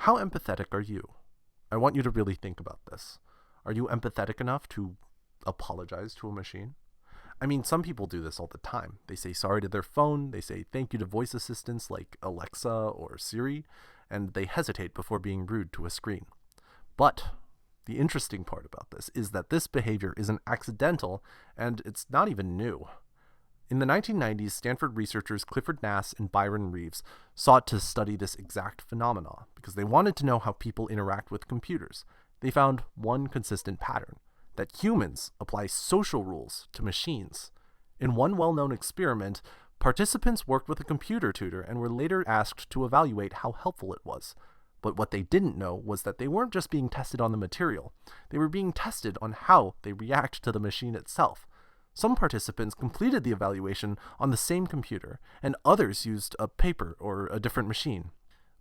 How empathetic are you? I want you to really think about this. Are you empathetic enough to apologize to a machine? I mean, some people do this all the time. They say sorry to their phone, they say thank you to voice assistants like Alexa or Siri, and they hesitate before being rude to a screen. But the interesting part about this is that this behavior isn't accidental, and it's not even new. In the 1990s, Stanford researchers Clifford Nass and Byron Reeves sought to study this exact phenomenon because they wanted to know how people interact with computers. They found one consistent pattern, that humans apply social rules to machines. In one well-known experiment, participants worked with a computer tutor and were later asked to evaluate how helpful it was. But what they didn't know was that they weren't just being tested on the material, they were being tested on how they react to the machine itself. Some participants completed the evaluation on the same computer, and others used a paper or a different machine.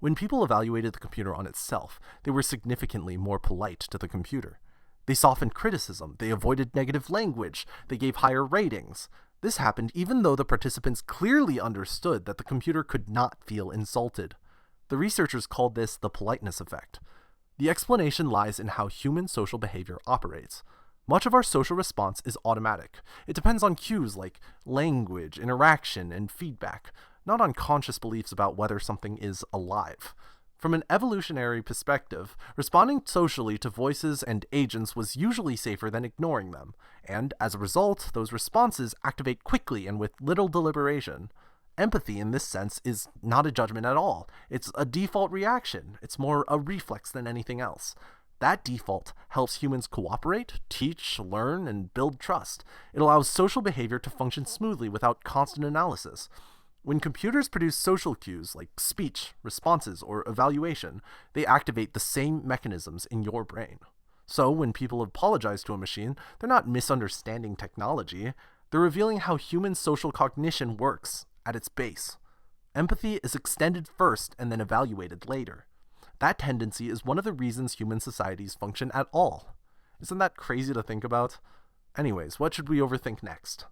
When people evaluated the computer on itself, they were significantly more polite to the computer. They softened criticism, they avoided negative language, they gave higher ratings. This happened even though the participants clearly understood that the computer could not feel insulted. The researchers called this the politeness effect. The explanation lies in how human social behavior operates. Much of our social response is automatic. It depends on cues like language, interaction, and feedback, not on conscious beliefs about whether something is alive. From an evolutionary perspective, responding socially to voices and agents was usually safer than ignoring them, and as a result, those responses activate quickly and with little deliberation. Empathy, in this sense, is not a judgment at all. It's a default reaction. It's more a reflex than anything else. That default helps humans cooperate, teach, learn, and build trust. It allows social behavior to function smoothly without constant analysis. When computers produce social cues like speech, responses, or evaluation, they activate the same mechanisms in your brain. So when people apologize to a machine, they're not misunderstanding technology. They're revealing how human social cognition works at its base. Empathy is extended first and then evaluated later. That tendency is one of the reasons human societies function at all. Isn't that crazy to think about? Anyways, what should we overthink next?